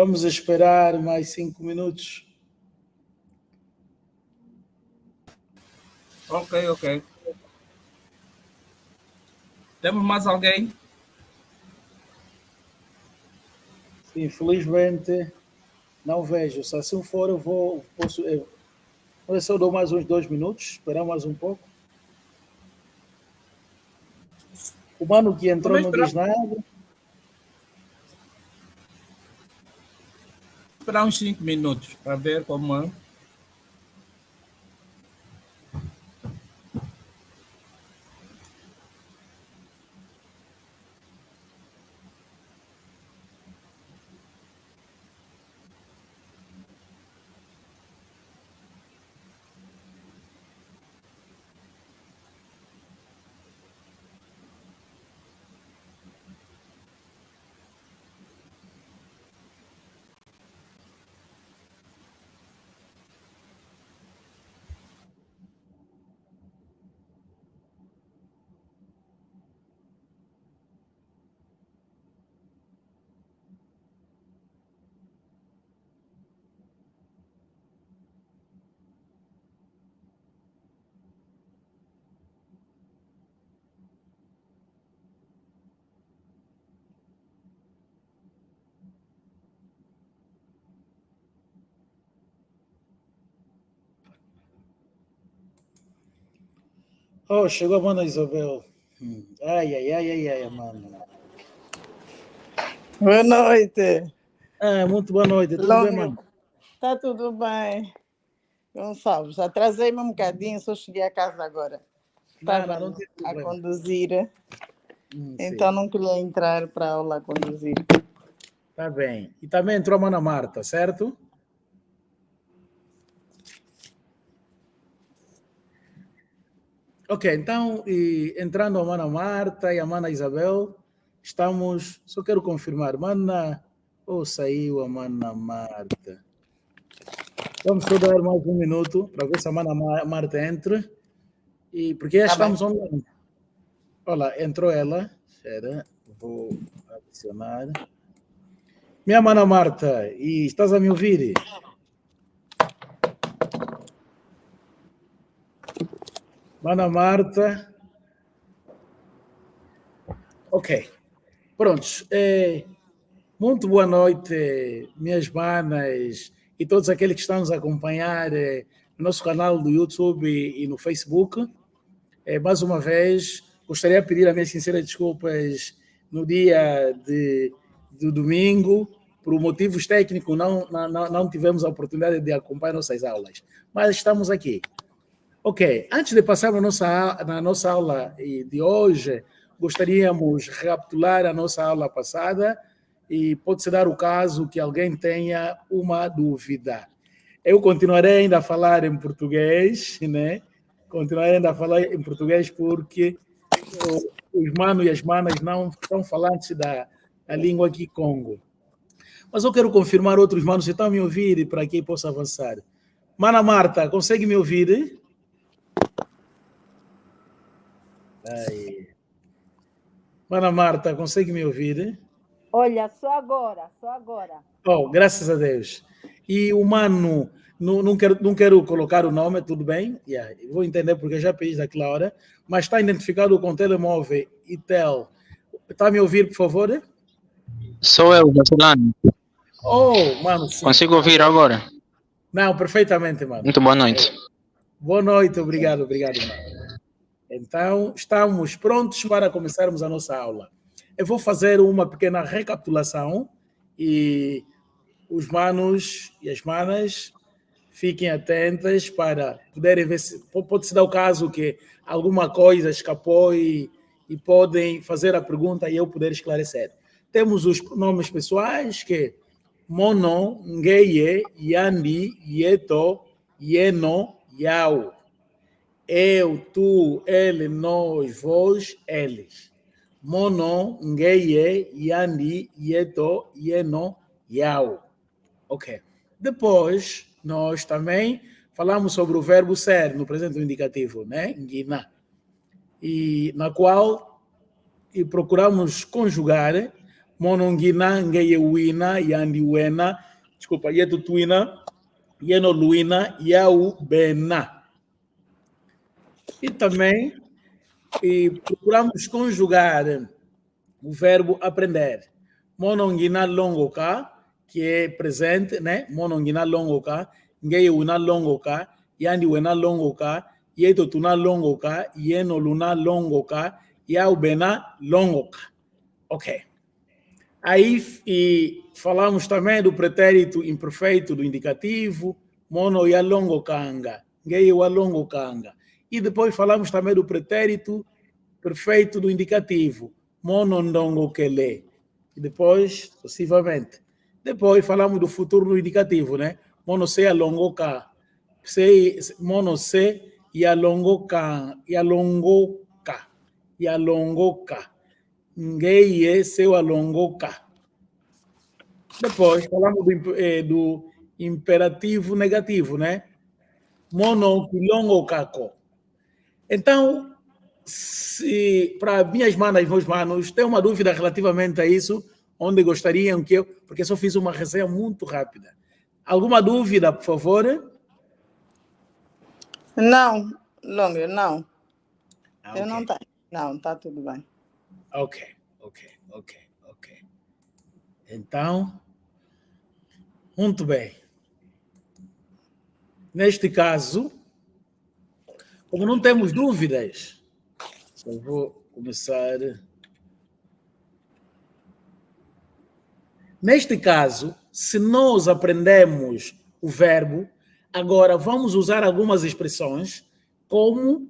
Vamos esperar mais 5 minutos. Ok. Temos mais alguém? Sim, infelizmente não vejo. Se assim for, vou ver se eu dou mais uns 2 minutos, esperar mais um pouco. O mano que entrou não diz nada. Esperar uns 5 minutos para ver como é. Oh, chegou a mana Isabel. Ai, mano. Boa noite. Muito boa noite. Tudo bem, mano? Tá tudo bem. Gonçalves, atrasei-me um bocadinho, só cheguei a casa agora. Estava não tem a problema. conduzir, então não queria entrar para a aula a conduzir. Tá bem. E também entrou a mana Marta, certo? Ok, então, entrando a mana Marta e a mana Isabel, estamos... Só quero confirmar. Mana... saiu a mana Marta. Vamos só dar mais um minuto para ver se a mana Marta entra. E porque já estamos online. Olha, entrou ela. Espera, vou adicionar. Minha mana Marta, e estás a me ouvir? Mana Marta. Ok. Prontos. Muito boa noite, minhas manas e todos aqueles que estão nos a acompanhar no nosso canal do YouTube e no Facebook. Mais uma vez, gostaria de pedir as minhas sinceras desculpas no dia do domingo. Por motivos técnicos, não tivemos a oportunidade de acompanhar nossas aulas. Mas estamos aqui. Ok, antes de passar na nossa aula de hoje, gostaríamos de recapitular a nossa aula passada e pode-se dar o caso que alguém tenha uma dúvida. Eu continuarei ainda a falar em português, né? Continuarei ainda a falar em português porque os manos e as manas não estão falantes da língua aqui Congo. Mas eu quero confirmar outros manos se estão a me ouvir para que possa avançar. Mana Marta, consegue me ouvir? Aí. Mana Marta, consegue me ouvir? Olha, só agora. Oh, graças a Deus. E o mano, não quero colocar o nome, tudo bem? Vou entender porque já pedi daquela hora, mas está identificado com telemóvel Itel. Está a me ouvir, por favor? Sou eu, Marcelano. Oh, mano, sim. Consigo ouvir agora? Não, perfeitamente, mano. Muito boa noite. Boa noite, obrigado, mano. Então, estamos prontos para começarmos a nossa aula. Eu vou fazer uma pequena recapitulação e os manos e as manas fiquem atentas para poderem ver se pode-se dar o caso que alguma coisa escapou e podem fazer a pergunta e eu poder esclarecer. Temos os nomes pessoais que Mono, Ngeye, Yandi, Yeto, Yeno, Yao. Eu, tu, ele, nós, vós, eles. Mono, Ngeye, Yandi, Yeto, Yeno, Yao. Ok. Depois, nós também falamos sobre o verbo ser no presente indicativo, né? Ngina. E na qual procuramos conjugar monongina, ngeyewina, yandiwena, desculpa, yetutuina, yenoluina, yaubena. E também procuramos conjugar o verbo aprender. Monongina longoka, que é presente, né? Monongina longoka, ngeyewina longoka, yandiwena longoka, yetotuna longoka, yenoluna longoka, yaubena longoka. Ok. Aí falamos também do pretérito imperfeito do indicativo, mono ya longokanga, ngei wa longokanga. E depois falamos também do pretérito perfeito do indicativo, mono ndongokele. E depois, sucessivamente. Depois falamos do futuro do indicativo, né? Mono se ya longoka, mono se ya longoka, ya longoka, ya longoka. Ngeye seu alongoka. Depois falamos do imperativo negativo, né? Mono kilongokako. Então, para minhas manas e meus manos, tem uma dúvida relativamente a isso, onde gostariam que eu, porque só fiz uma resenha muito rápida. Alguma dúvida, por favor? Não, Longa, não. Okay. Eu não tenho. Não, está tudo bem. Ok. Então, muito bem. Neste caso, como não temos dúvidas, eu vou começar. Neste caso, se nós aprendemos o verbo, agora vamos usar algumas expressões como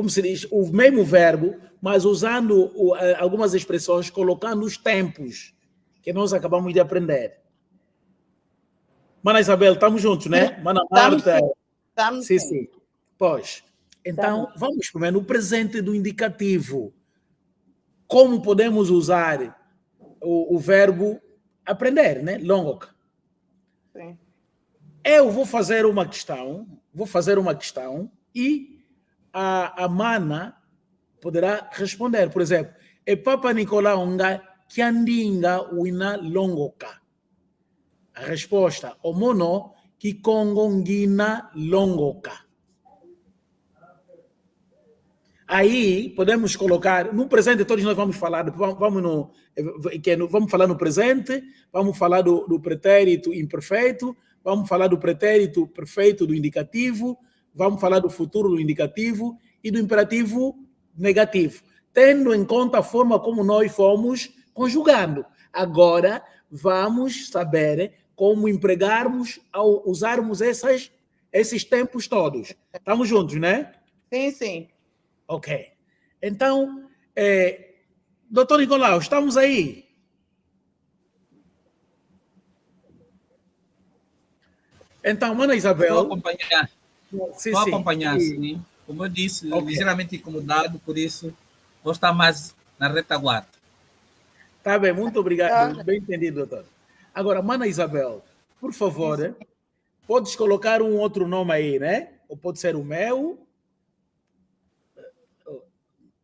se diz, o mesmo verbo, mas usando algumas expressões, colocando os tempos que nós acabamos de aprender. Mana Isabel, estamos juntos, né? Mana Marta. Estamos Sim. Pois. Então, vamos primeiro no presente do indicativo. Como podemos usar o verbo aprender, né? Longok. Sim. Eu vou fazer uma questão e a Mana poderá responder. Por exemplo, e Papa Nicolau nga kiandinga wina longoka. A resposta, o mono kikongongina longoka. Aí podemos colocar no presente, todos nós vamos falar, vamos falar no presente, vamos falar do pretérito imperfeito, vamos falar do pretérito perfeito do indicativo, vamos falar do futuro do indicativo e do imperativo negativo, tendo em conta a forma como nós fomos conjugando. Agora vamos saber como empregarmos ao usarmos esses tempos todos. Estamos juntos, né? Sim. Ok. Então, doutor Nicolau, estamos aí? Então, Mana Isabel... Vou acompanhar. Sim, Vou acompanhar, sim. Como eu disse, ligeiramente incomodado, por isso vou estar mais na retaguarda. Tá bem, muito obrigado. Bem entendido, doutor. Agora, Mana Isabel, por favor, podes colocar um outro nome aí, né? Ou pode ser o meu...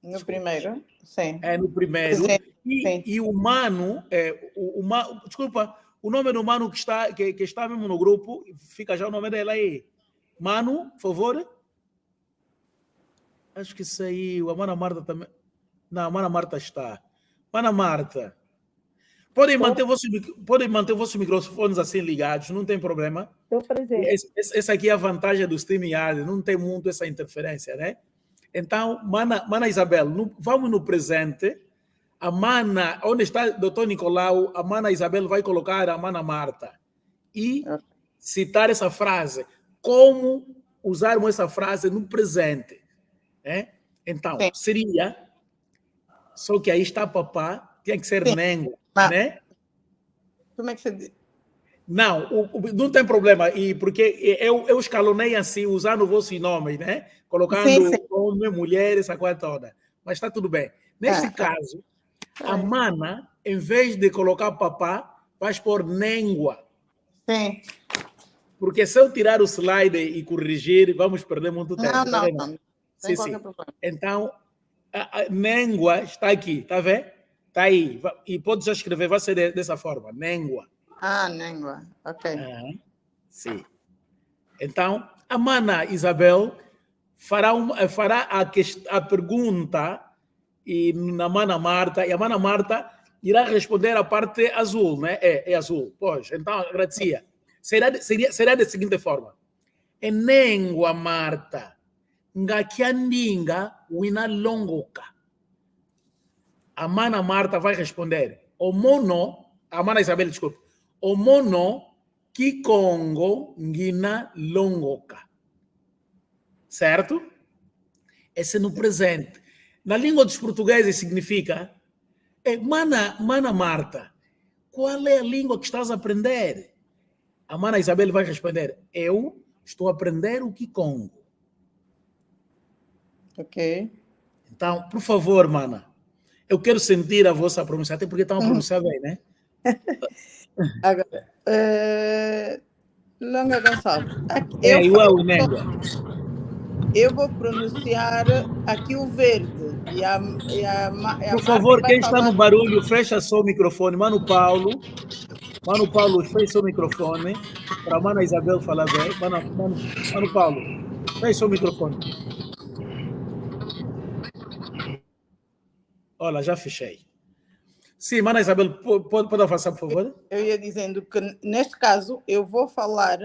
No primeiro, sim. No primeiro. Sim. E o Mano, desculpa, o nome do Mano que está mesmo no grupo, fica já o nome dele aí. Mano, por favor. Acho que saiu. A Mana Marta também. Não, a Mana Marta está. Mana Marta, podem manter vossos microfones assim ligados, não tem problema. Estou presente. Essa aqui é a vantagem do StreamYard, não tem muito essa interferência, né? Então, Mana Isabel, vamos no presente. A Mana, onde está o doutor Nicolau, a Mana Isabel vai colocar a Mana Marta e citar essa frase. Como usarmos essa frase no presente? Né? Então, seria... Só que aí está papá, tinha que ser nengo, né? Como é que você diz? Não, não tem problema, porque eu escalonei assim, usando vossos nomes, né? Colocando homem, mulher, essa coisa toda. Mas está tudo bem. Neste caso, a Mana, em vez de colocar papá, vai pôr nengua. Sim. Porque se eu tirar o slide e corrigir, vamos perder muito tempo. Não. Sim. Então, a nengua está aqui, está vendo? Tá aí. E pode já escrever, vai ser dessa forma. Nengua. Nengua. Ok. Sim. Então, a mana Isabel fará a pergunta e na mana Marta, e a mana Marta irá responder a parte azul, né? É azul. Pois, então, agradecia. Será da seguinte forma. Enengua Marta, ngakiandinga wina longoka. A mana Marta vai responder. O mono, a mana Isabel, desculpa. O mono kikongo ngina longoka. Certo? Esse é no presente. Na língua dos portugueses significa mana Marta, qual é a língua que estás a aprender? A mana Isabel vai responder, eu estou a aprender o Kikongo. Ok. Então, por favor, mana, eu quero sentir a vossa pronúncia, até porque estão a pronunciar bem, né? Agora, Longa Gonçalves. Eu vou pronunciar aqui o verde. Por favor, quem está no barulho, fecha só o microfone. Mano Paulo, fecha o microfone. Para a mana Isabel falar bem. Mano Paulo, fecha o microfone. Olha, já fechei. Sim, mana Isabel, pode avançar, por favor? Eu ia dizendo que, neste caso, eu vou falar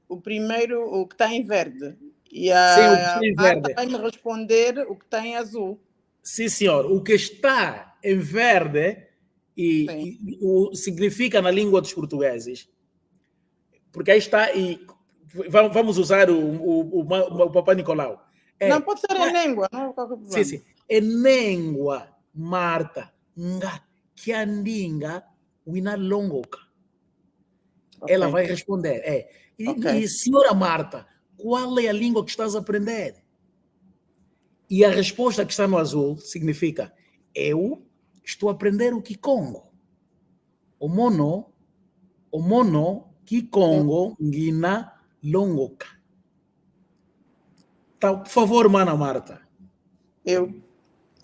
o primeiro, o que está em verde. E a Marta vai me responder o que está em azul. Sim, senhor. O que está em verde significa na língua dos portugueses. Porque aí está e vamos usar o Papai Nicolau. Não, pode ser em língua, não é qualquer problema. Sim. Em língua, Marta, nga kiandinga wina longoka. Okay. Ela vai responder. E senhora Marta, qual é a língua que estás a aprender? E a resposta que está no azul significa, eu estou a aprender o Kikongo. O mono Kikongo ngina longoka. Então, por favor, mana Marta.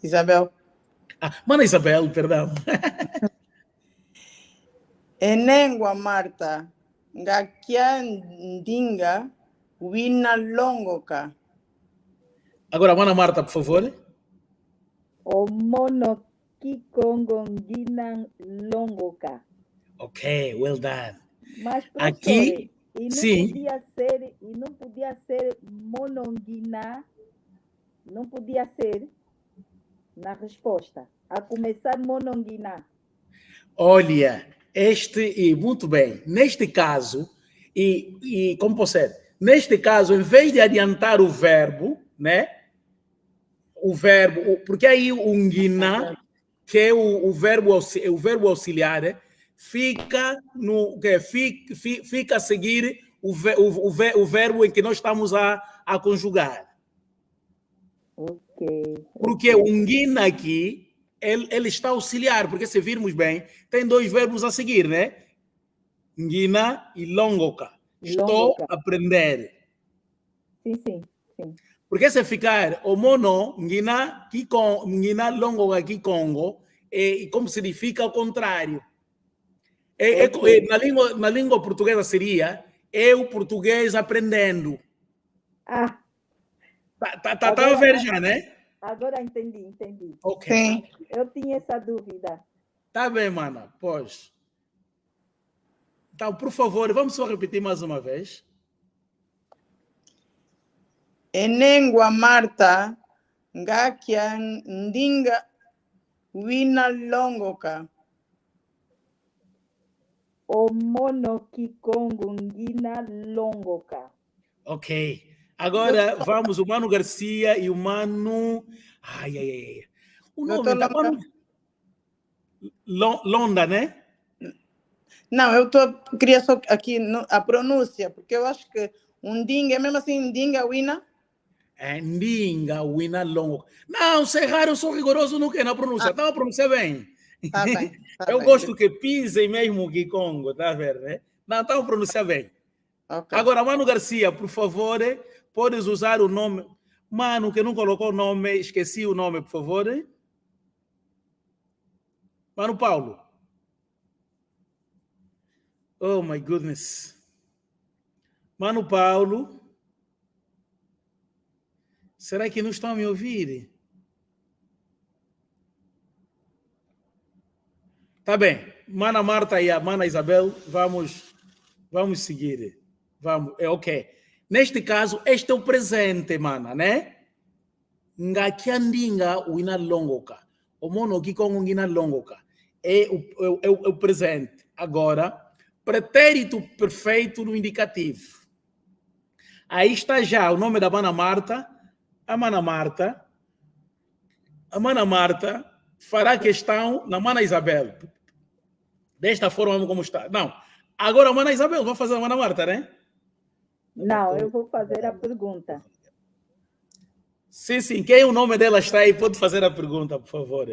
Isabel. Mana Isabel, perdão. Enengua Marta, ngakiandinga wina longoka. Agora, mana Marta, por favor. O mono kikongo ngina longoka. Ok, well done. Mas, aqui, sim. Não podia ser mononguina, não podia ser na resposta. A começar mononguina. Olha, muito bem. Neste caso, como pode ser? Neste caso, em vez de adiantar o verbo, né? Porque aí o nguina, que é o verbo auxiliar, fica a seguir o verbo em que nós estamos a conjugar. Okay. Porque o nguina aqui, ele está auxiliar, porque se virmos bem, tem dois verbos a seguir, né? Nguina e longoka. Estou a aprender. Sim. Porque se ficar o mono, ngina longoka kikongo, é como significa ao contrário. Na língua portuguesa seria o português aprendendo. Tá a ver já, né? Agora entendi. Ok. Sim. Eu tinha essa dúvida. Tá bem, mana. Pois. Então, por favor, vamos só repetir mais uma vez. Enengua Marta, ngakiandinga wina longoka. O mono kikongo ngina longoka. Ok. Agora vamos, o Mano Garcia e o Mano... O nome tá... Londa, né? Não, queria só aqui a pronúncia, porque eu acho que ndinga, é mesmo assim, ndinga wina? Ndinga wina longoka. Não, se é raro, eu sou rigoroso no que na pronúncia. Tá a pronunciar bem. Tá bem. Eu gosto que pisem mesmo o Kikongo, tá vendo, né? Não, tá a pronunciar bem. Okay. Agora, Mano Garcia, por favor, podes usar o nome. Mano, que não colocou o nome, esqueci o nome, por favor. Mano Paulo. Oh, my goodness. Mano Paulo. Será que não estão a me ouvir? Tá bem. Mana Marta e a Mana Isabel, vamos seguir. Vamos, ok. Neste caso, este é o presente, mana, né? Ngakiandinga uina longoka. O mono kikongo ngina longoka. É o presente. Agora, pretérito perfeito no indicativo. Aí está já o nome da Mana Marta. A Mana Marta fará questão na Mana Isabel. Desta forma como está. Não. Agora a Mana Isabel vai fazer a Mana Marta, né? Não, eu vou fazer a pergunta. Sim. Quem o nome dela está aí pode fazer a pergunta, por favor.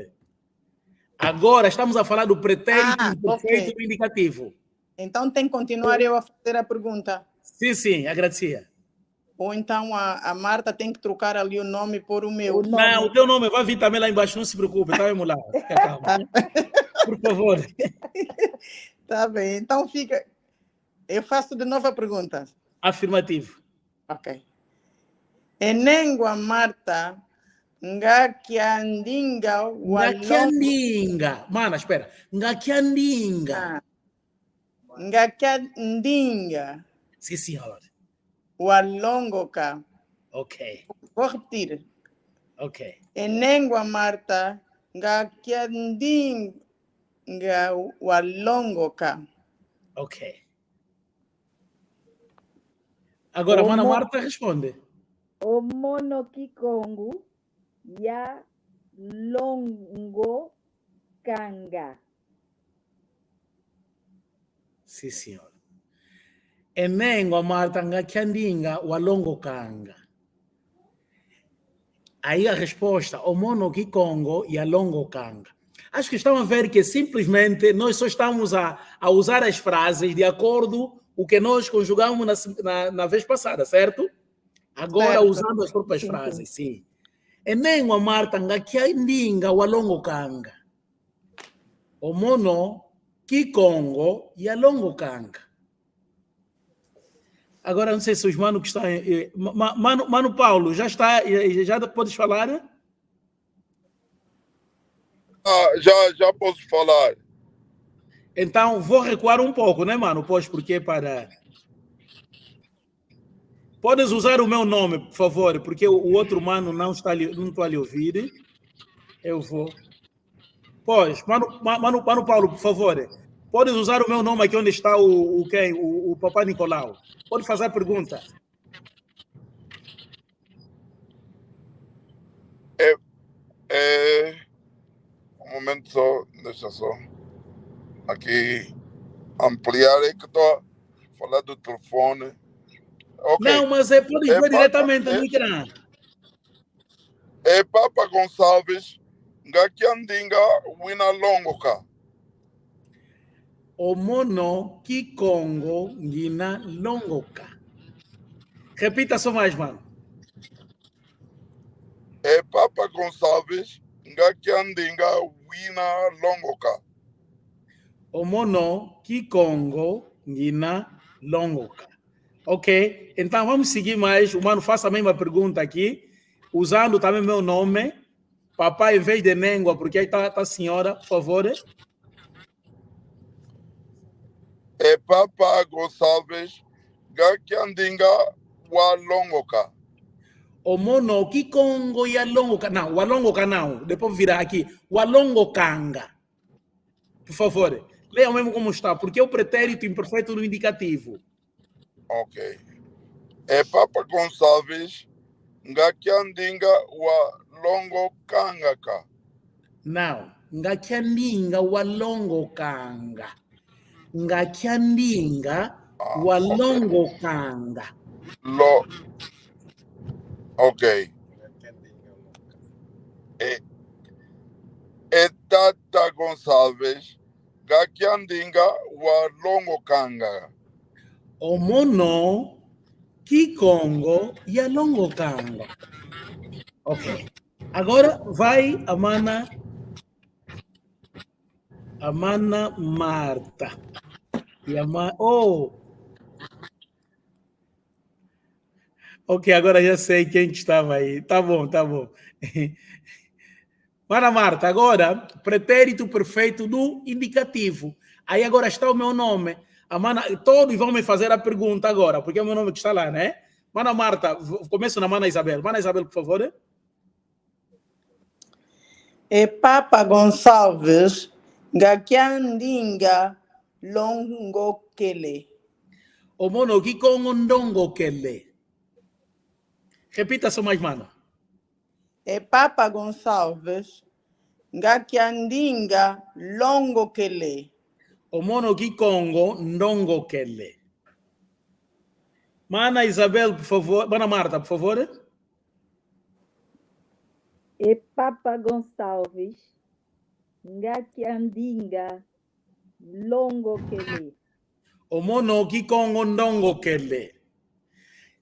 Agora estamos a falar do pretérito imperfeito do indicativo. Então tem que continuar eu a fazer a pergunta. Sim, agradecia. Ou então a Marta tem que trocar ali o nome por o meu. Não, o teu nome vai vir também lá embaixo, não se preocupe, tá, lá. Fica calma. Por favor. Tá bem, então fica. Eu faço de novo a pergunta. Afirmativo. Ok. Enengua Marta, ngakiandinga Ngakiandinga. Mana, espera. Ngakiandinga. Ngakiandinga. Sim, senhor. Walongoka. Ok. Vou repetir. Ok. Enengua Marta, ngakiandinga walongoka. Ok. Agora, Mana Marta responde. O mono kikongo ya longo kanga. Sim, senhor. Enengwa Marta ngakiandinga walongo kanga. Aí a resposta, o mono kikongo ya longo kanga. Acho que estão a ver que simplesmente nós só estamos a usar as frases de acordo com o que nós conjugamos na vez passada, certo? Agora Certo. usando as próprias frases, sim. Enengwa Marta ngakiandinga walongo kanga. O mono kikongo ya longo kanga. Agora não sei se os manos que estão... Mano Paulo, já podes falar? Já posso falar. Então, vou recuar um pouco, né, mano? Pois, porque para... Podes usar o meu nome, por favor, porque o outro mano não estou ali a ouvir. Eu vou... Pois, mano Paulo, por favor, podes usar o meu nome aqui onde está o Papai Nicolau. Pode fazer a pergunta. Um momento só, deixa só. Aqui, ampliar, é que estou a falar do telefone. Okay. Não, mas pode ver diretamente no ecrã. É Papa Gonçalves, ngakiandinga wina longoka. O mono kikongo ngina longoka. Repita só mais, mano. É Papa Gonçalves, ngakiandinga wina longoka. O mono kikongo ngina longoka. Ok? Então vamos seguir mais. O mano faça a mesma pergunta aqui, usando também meu nome. Papai, em vez de Nengua, porque aí está a senhora, por favor. É Papa Gonçalves, ngakiandinga walongoka. O mono kikongo ya longoka. Não, walongoka não. Depois virar aqui. Walongokanga. Por favor, leia mesmo como está, porque é o pretérito imperfeito do indicativo. Ok. É Papa Gonçalves, ngakiandinga walongokanga. Não. Ngakiandinga walongokanga. Ngakiandinga walongokanga. Ok. É Tata Gonçalves, ngakiandinga walongokanga. O mono kikongo ya longokanga. Ok. Agora vai a Mana A mana Marta. E a Oh! Ok, agora já sei quem que estava aí. Tá bom, tá bom. Mana Marta, agora, pretérito perfeito do indicativo. Aí agora está o meu nome. A mana, todos vão me fazer a pergunta agora, porque é o meu nome que está lá, né? Mana Marta, começo na Mana Isabel. Mana Isabel, por favor. É Papa Gonçalves, Gakiandinga, Longokele. O mono que com ndongo kele. Repita só mais, mano. É Papa Gonçalves, Gakiandinga, Longokele. O mono que congo ndongo kele. Mana Isabel, por favor. Mana Marta, por favor. E Papa Gonçalves, Ngakiandinga, Longo Kele. O mono que congo ndongo kele.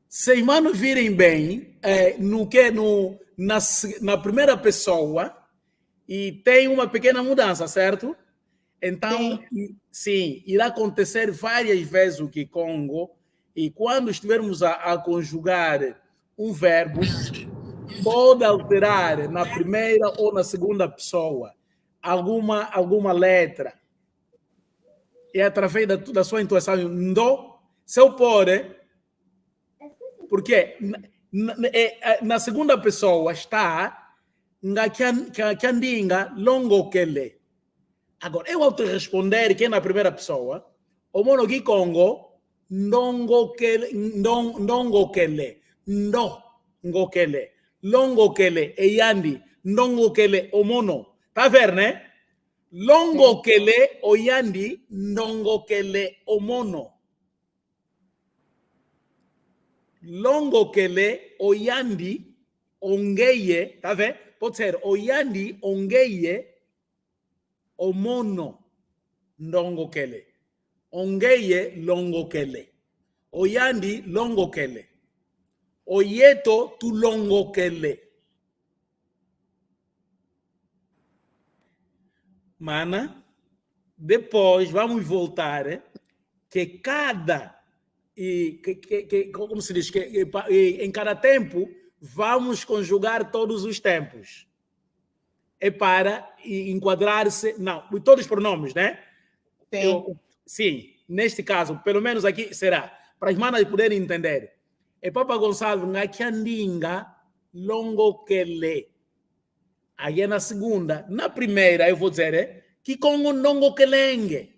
Vocês, manos, virem bem, na primeira pessoa, e tem uma pequena mudança, certo? Então, sim, irá acontecer várias vezes o que Congo, e quando estivermos a conjugar um verbo, pode alterar na primeira ou na segunda pessoa alguma letra. E através da sua intuação, ndo, se eu pôr, porque na segunda pessoa está Ngakandinga longo kele. Agora, eu ao te responder que é na primeira pessoa, o mono que Congo, ndongo kele, ndongo kele, longo kele, e yandi, ndongo kele, o mono. Tá vendo, né? Longo kele, o yandi, ndongo kele, o mono. Longo kele, o yandi, ongeye, tá vendo? Pode ser o yandi, ongeye, o mono, ndongo kele. Ongeye, longo kele. O yandi, longo kele. O yeto, tu longo kele. Mana, depois vamos voltar que cada, como se diz, em cada tempo vamos conjugar todos os tempos. É para enquadrar-se, não, todos os pronomes, né? Sim. Sim, neste caso, pelo menos aqui será, para as manas poderem entender. É Papa Gonçalves, Ngakiandinga, longo kele. Aí é na segunda. Na primeira, eu vou dizer, que com o longo kelenge.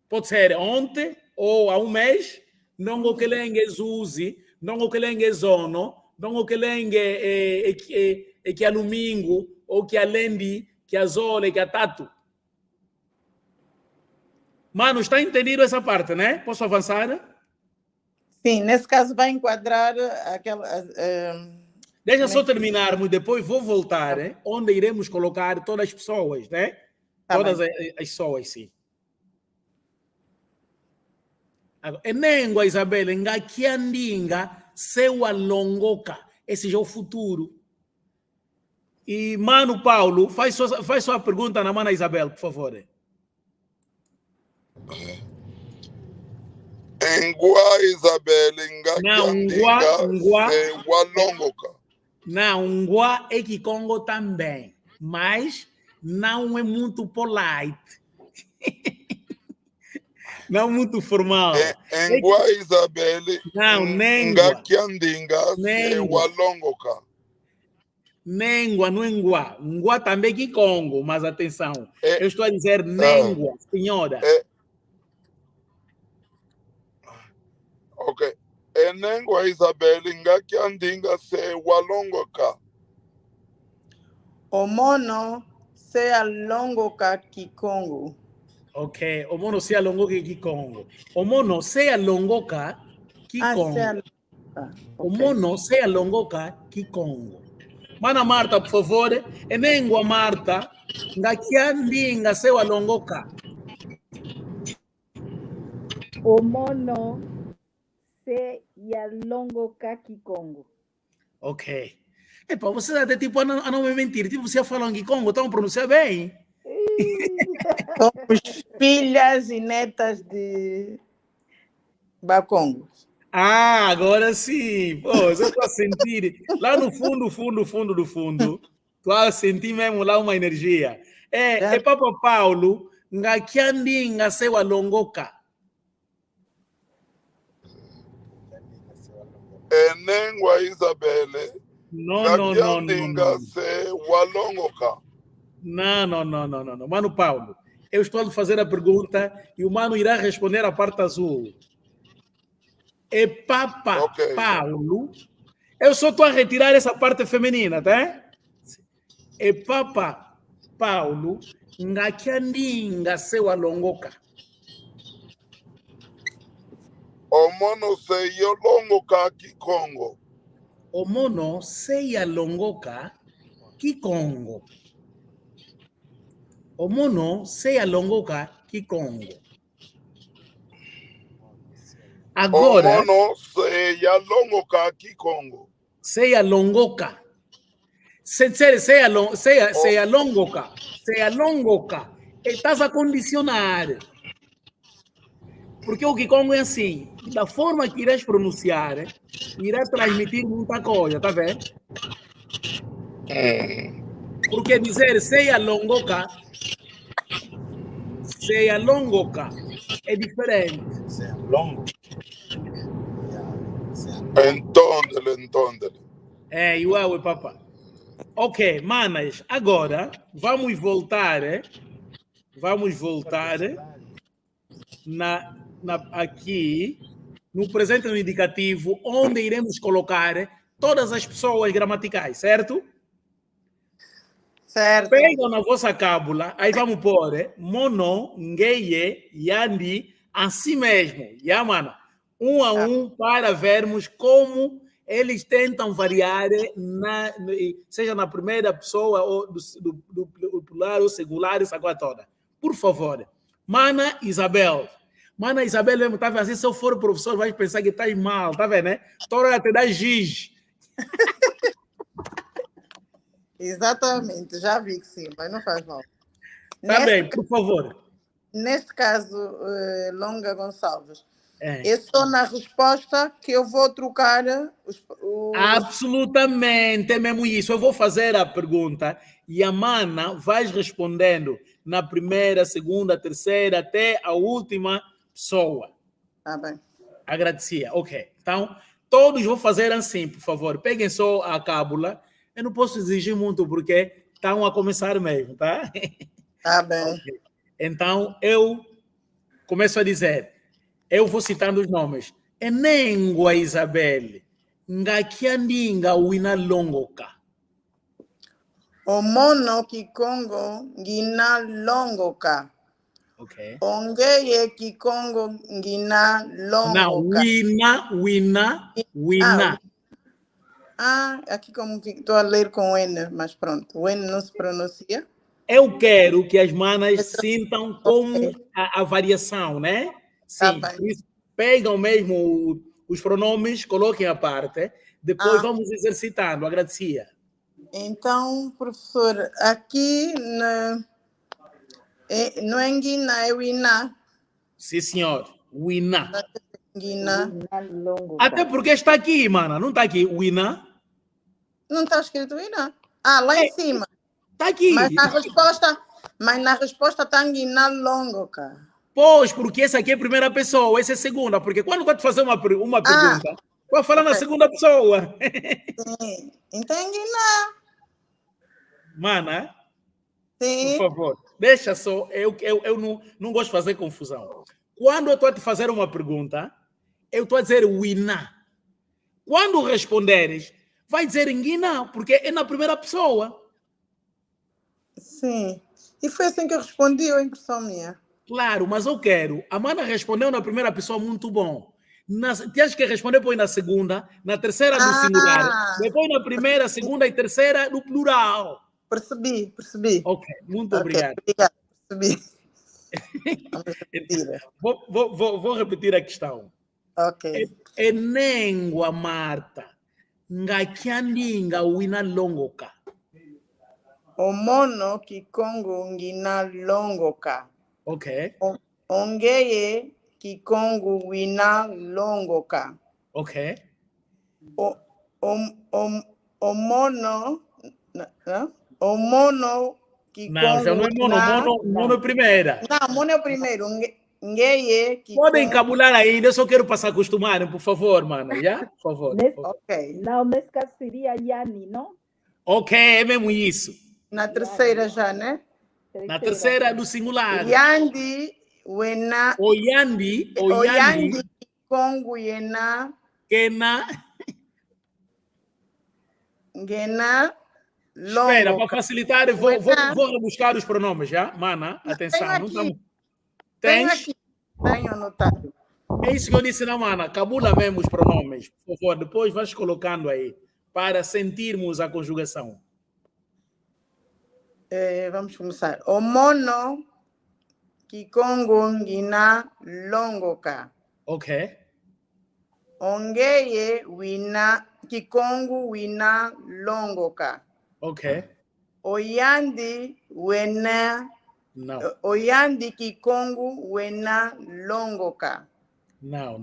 Pode ser ontem ou há um mês, longo kelenge zuzi, longo kelenge zono, longo kelenge que é domingo, ou que é lendi, que é zole, que é tatu. Mano, está entendido essa parte, né? Posso avançar? Sim, nesse caso vai enquadrar aquela... Deixa só terminarmos, depois vou voltar, onde iremos colocar todas as pessoas, né? Tá todas bem. as pessoas, sim. Enengua, Isabel, Ngakiandinga, seua longoca. Esse já é o futuro. E, Mano Paulo, faz sua pergunta na Mana Isabel, por favor. Engua, Isabel, Ngakiandinga, seua longoca. Não, ngua é que Congo também, mas não é muito polite. Não muito formal. Engua, Isabel, não, nengua. Ngakiandinga, seua longoca. Nengua, não é ngua. Ngua também é que Congo, mas atenção. Eu estou a dizer nengua, senhora. Ok. Enengua, Isabel, Ngakiandinga, seua longoca. O mono sea longoca kikongo. Ok, o mono sea longoca kikongo. O mono sea longoca kikongo. O mono sea longoca kikongo. Mana Marta, por favor. Enengua Marta, ngakiandinga sewa longoca. O mono se ya longoca kikongo. Ok. Epa, vocês até tipo a não me mentir, tipo, você falam que Congo, estão pronunciando bem. Somos filhas e netas de Bakongo. Ah, agora sim. Pô, eu estou a sentir. Lá no fundo, do fundo, estou a sentir mesmo lá uma energia. É Papa Paulo, ngakiandinga sewa longoka. Enengwa Isabelle. Não. Ngakiandinga se walongoka. Não. Mano Paulo, eu estou a fazer a pergunta e o mano irá responder a parte azul. É Papa Paulo. Eu só estou a retirar essa parte feminina, tá? É Papa Paulo ngakiandinga sewa longoka. Omono se yolongoka Kikongo. Omono seya longoka Kikongo. Omono seya longoka Kikongo. Agora. Omono se yalongoka Kikongo. Seya longoka. Seya longoka. Seya longoka. Estás a condicionar. Porque o Kikongo é assim, da forma que irás pronunciar, irá transmitir muita coisa, tá vendo? Porque dizer seya longoka é diferente. Entondele. É, igual, papá. Ok, manas, agora vamos voltar aqui no presente no indicativo, onde iremos colocar todas as pessoas gramaticais, certo? Certo. Pegam na vossa cábula, aí vamos pôr mono, ngeye, yandi, assim mesmo, mana? Um a um, para vermos como eles tentam variar, seja na primeira pessoa, ou do plural, ou singular, essa coisa toda. Por favor, Mana Isabel mesmo estava assim, se eu for professor, vai pensar que estás mal, tá vendo, né? Toda hora te dá giz. Exatamente, já vi que sim, mas não faz mal. Tá bem, por favor. Neste caso, Longa Gonçalves, é só na resposta que eu vou trocar os... Absolutamente, é mesmo isso. Eu vou fazer a pergunta e a Mana vai respondendo na primeira, segunda, terceira, até a última pessoa. Tá bem. Agradecia. Ok. Então, todos vão fazer assim, por favor. Peguem só a cábula. Eu não posso exigir muito porque estão a começar mesmo, tá? Tá bem. Okay. Então, eu começo a dizer, eu vou citando os nomes. Enengwa Isabelle, ngakiandinga wina longoka. Omono Kikongo ngina longoka. Ok. Ongeye Kikongo ngina longoka. Wina. Aqui como estou a ler com N, mas pronto, o N não se pronuncia. Eu quero que as manas sintam como a variação, né? Sim, Tá por isso, pegam mesmo os pronomes, coloquem à parte, depois vamos exercitando. Agradecia. Então, professor, aqui não é Guiná, é Wina. Sim, senhor. Wina. Guiná. Até porque está aqui, mana. Não está aqui Wina? Não está escrito Wina. Lá em cima. Está aqui. Mas na resposta está Guiná longo, cara. Pois, porque essa aqui é a primeira pessoa, essa é a segunda. Porque quando eu te fazer uma pergunta, vou falar na segunda pessoa. Sim. Então é Guiná. Mana, sim. Por favor, deixa só. Eu não gosto de fazer confusão. Quando eu estou a te fazer uma pergunta, eu estou a dizer Wina. Quando responderes, vai dizer Guiná, porque é na primeira pessoa. Sim. E foi assim que eu respondi, a impressão minha. Claro, mas eu quero. A Mana respondeu na primeira pessoa muito bom. Tens que responder depois na segunda, na terceira no singular, depois na primeira, segunda e terceira no plural. Percebi. Ok, muito obrigado. Obrigado, percebi. Vou repetir a questão. Ok. Enengwa Marta, ngakiandinga wina longoka. Omono kikongo ngina longoka. Ok. Ongeye kikongo wina longoka. Ok. Omono Omono Não, já não é mono é primeira. Não, mono é o primeiro. Ngeye Podem encabular ainda, eu só quero passar a acostumar, por favor, mana. Já? Por favor. Ok. Não, nesse caso seria Yani, não? Ok, é mesmo isso. Na terceira já, né? Na terceira do singular. Yandi, wena. Oyandi, Kongo yena. Kena. Ngena. Espera, para facilitar, vou buscar os pronomes, já? Mana, atenção. Tenho aqui. Tenho anotado. É isso que eu disse, não, mana. Cabula mesmo os pronomes. Por favor, depois vais colocando aí, para sentirmos a conjugação. Vamos começar. Omono kikongo ngina longoka. Ok. Ongeye wina kikongo wina longoka. Ok. Oyandi wena. Não. Oyandi kikongo wena longoka. Não.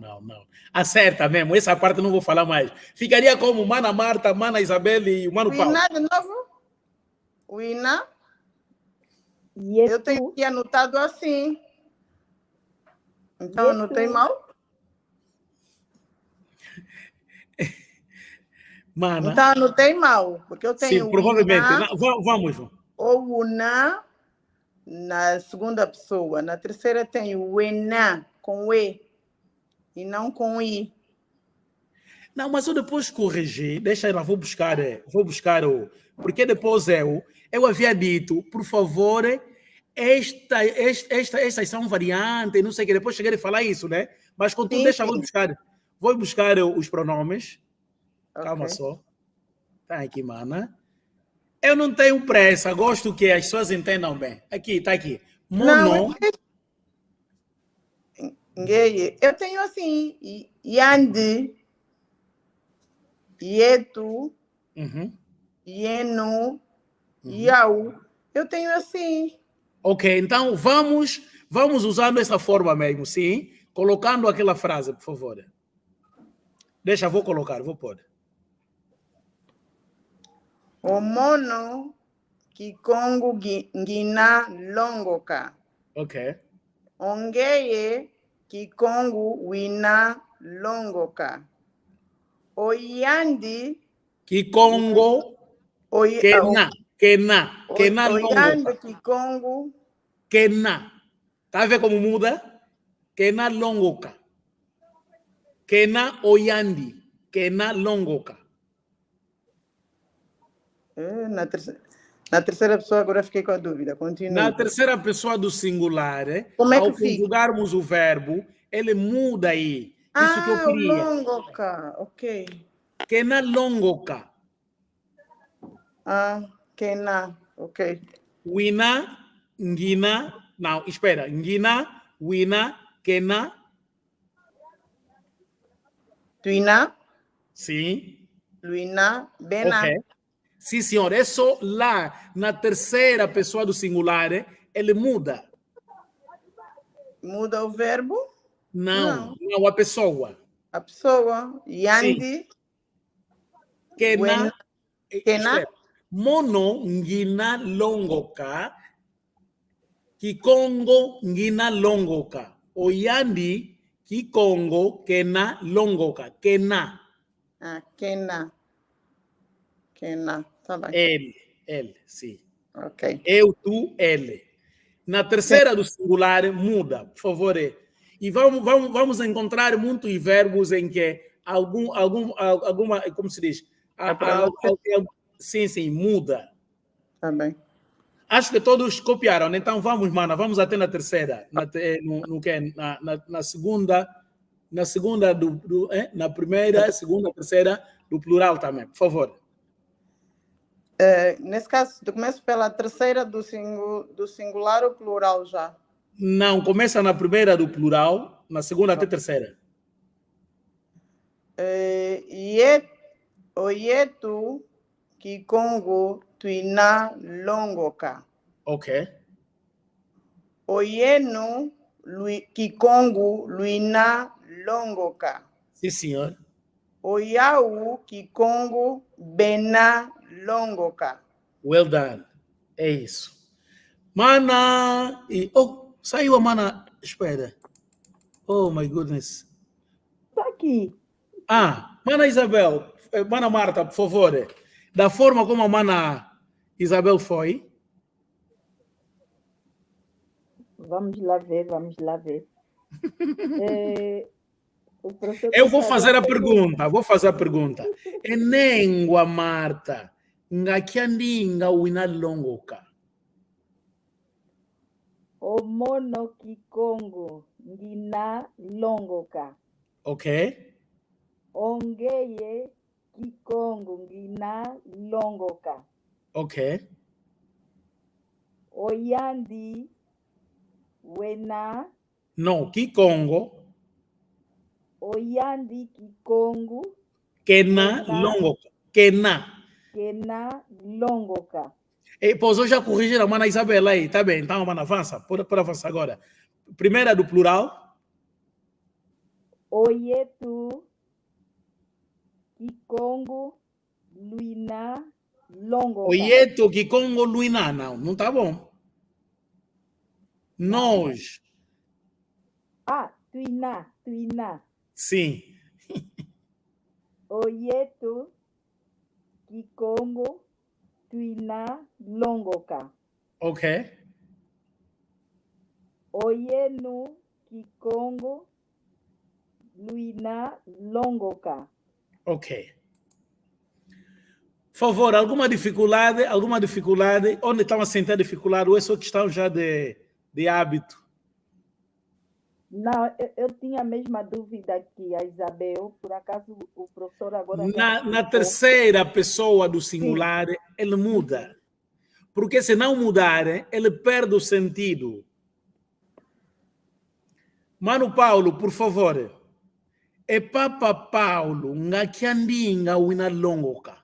Acerta mesmo. Essa parte não vou falar mais. Ficaria como Mana Marta, Mana Isabel e o Mano Paulo. Wina de novo? Wina? Yetu. Eu tenho aqui anotado assim. Então, anotei mal? Mana. Então, anotei mal. Porque eu tenho. Sim, provavelmente. Wina, vamos. ou Una na segunda pessoa. Na terceira tem Wena com E e não com I. Não, mas eu depois corrigi. Deixa eu vou buscar o. Porque depois eu havia dito, por favor, estas são variantes, não sei o que. Depois cheguei a falar isso, né? Mas contudo, deixa, vou buscar os pronomes. Okay. Calma só. Tá aqui, mana. Eu não tenho pressa, gosto que as pessoas entendam bem. Aqui, tá aqui. Mono. Eu tenho assim, Yandi, Yetu, Yenu, Yau. Eu tenho assim. Ok, então vamos usando essa forma mesmo, sim? Colocando aquela frase, por favor. Deixa, vou pôr. Omono kikongo ngina longoka. Ok. Ongeye kikongo wina longoka. Oyandi kikongo kena oyandi kikongo kena. Tá vendo como muda? Kena longoka. Kena oyandi. Kena longoka. Na terceira pessoa, agora fiquei com a dúvida. Continua. Na terceira pessoa do singular, como é que ao conjugarmos o verbo, ele muda aí. Isso que eu queria. Longoka, ok. Kena longoka. Kena, ok. Wina, ngina, não, espera. Ngina, wina, kena. Tuina. Sim. Luina, bena. Ok. Sim, senhor. É só lá, na terceira pessoa do singular, ele muda. Muda o verbo? Não, a pessoa. A pessoa. Yandi. Kena. Mono ngina longoka. Kikongo ngina longoka. Oyandi kikongo kena longoka. Kena. Kena. Tá bem. Ele, sim. Ok. Eu, tu, ele. Na terceira do singular, muda, por favor. E vamos encontrar muitos verbos em que alguma, como se diz? Sim, muda. Tá bem. Acho que todos copiaram, né? Então vamos, mana, vamos até na terceira. Na segunda, na primeira, segunda, terceira, do plural também, por favor. Nesse caso, eu começo pela terceira do singular ou plural já? Não, começa na primeira do plural, na segunda até terceira. Oyetu kikongo tuina longoka. Ok. Oyenu kikongo luina longoka. Sim, senhor. Oyau kikongo bena longoka. Well done. É isso. Mana. Oh, saiu a mana. Espera. Oh, my goodness. Está aqui. Mana Isabel. Mana Marta, por favor. Da forma como a mana Isabel foi. Vamos lá ver. Eu vou fazer a pergunta. Enengua Marta. Ngakiandinga wina longoka. Omono kikongo ngina longoka. Ok. Ongeye kikongo ngina longoka. Ok. Oyandi wena. No, Kikongo. Oyandi kikongo. Kena longoka. Kena longoka. E posso já corrigir a mana Isabela aí, tá bem? Então, mana, avança. Pode avançar agora. Primeira do plural. Oyetu kikongo luina longoka. Oyeto, Kikongo, Luina. Não tá bom. Nós. Tuina. Sim. Oyetu kikongo tuina longoka. Ok. Oyenu kikongo luina longoka. Ok. Por favor, alguma dificuldade? Onde estão a sentir dificuldade? Ou é só questão já de hábito? Não, eu tinha a mesma dúvida que a Isabel, por acaso o professor agora... Na terceira pessoa do singular, sim, ele muda. Porque se não mudar, ele perde o sentido. Mano Paulo, por favor. É Papa Paulo, ngakiandinga wina longoka.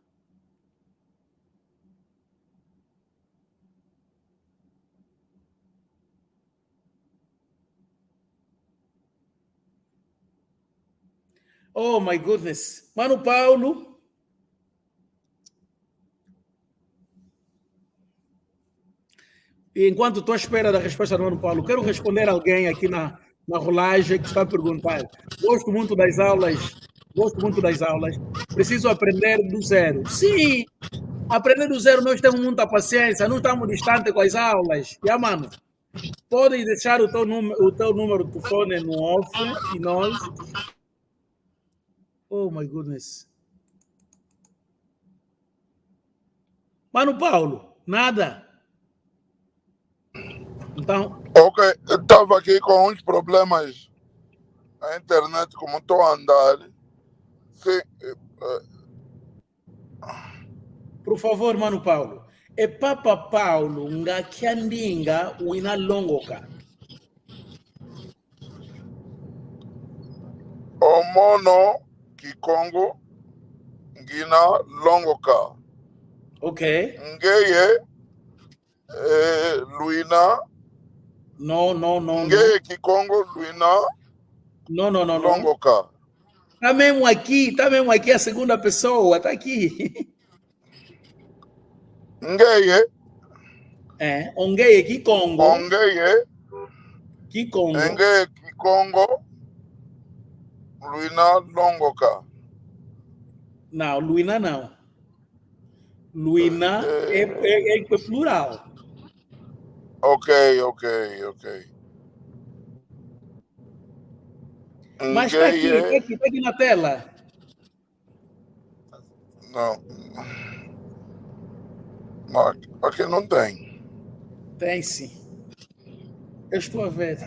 Oh, my goodness. Mano Paulo. E enquanto estou à espera da resposta do Mano Paulo, quero responder a alguém aqui na rolagem que está a perguntar. Gosto muito das aulas. Preciso aprender do zero. Sim, aprender do zero nós temos muita paciência. Não estamos distantes com as aulas. Mano, pode deixar o teu número de telefone no off e nós... Oh, my goodness. Mano Paulo, nada. Então... Ok, eu estava aqui com uns problemas na internet, como estou a andar. Sim. Por favor, Mano Paulo. É Papa Paulo, ngakiandinga wina longoka. Omono Kikongo ngina longoka. Ok. Ngeye Luina. No. Ngeye Kikongo Luina. No. Longoka. Tá mesmo aqui a segunda pessoa, tá aqui. Ngeye. Ongeye Kikongo. Ongeye Kikongo. Ngeye Kikongo Luina longoka. Não, Luina não. Luina é plural. Ok. Mas está aqui na tela. Não. Aqui não tem. Tem sim. Eu estou a ver.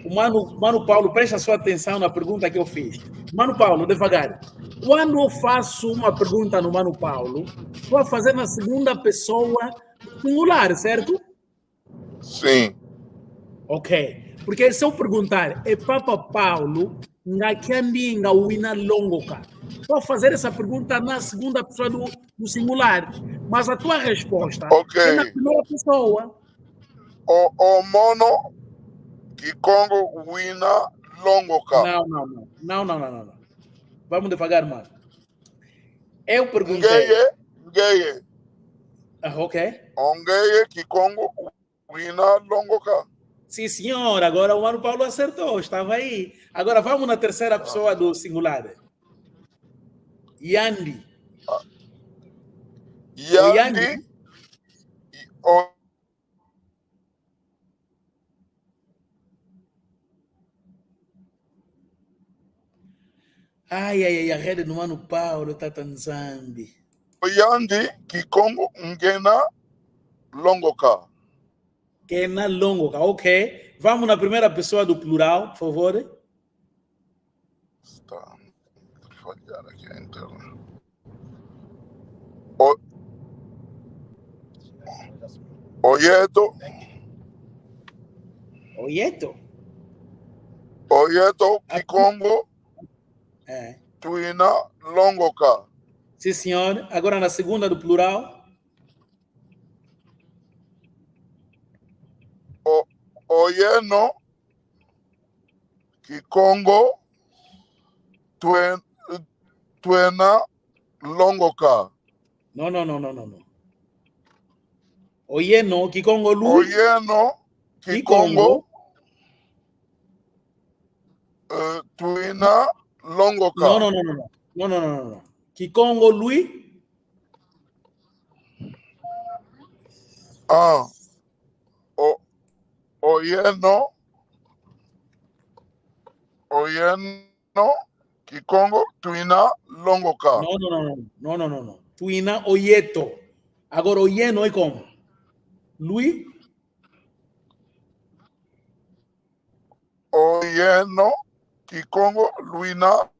O Mano Paulo, presta sua atenção na pergunta que eu fiz. Mano Paulo, devagar. Quando eu faço uma pergunta no Mano Paulo, vou fazer na segunda pessoa singular, certo? Sim. Ok. Porque se eu perguntar, é Papa Paulo, ngakiandinga wina longoka. estou a fazer essa pergunta na segunda pessoa do singular, mas a tua resposta é na primeira pessoa. O mono Kikongo Wina Longoka. Não. Vamos devagar, mano. Eu perguntei. Ngeye. Ok. Ongeye Kikongo Wina Longoka. Sim, senhor. Agora o Mano Paulo acertou. Estava aí. Agora vamos na terceira pessoa do singular. Yandi. Yandi. Ai, a rede do Mano Paulo está Tanzambi. Yandi Kikongo Ngena Longoka. Ngena Longoka, ok. Vamos na primeira pessoa do plural, por favor. Está. Vou falhar aqui a internet. Oyeto Kikongo Tuina Longoka. Sim, senhor. Agora na segunda do plural. Oyeno Kikongo Tuena Longoka. No. Oyeno Kikongo Lui. Oyeno Kikongo Tuina Longoka. No. Kikongo Lui. Oyeno Kikongo Tuina Longoka. No. Tuina Oyeto. Agora Oyeno é como? Lui? Oyeno Kikongo Luina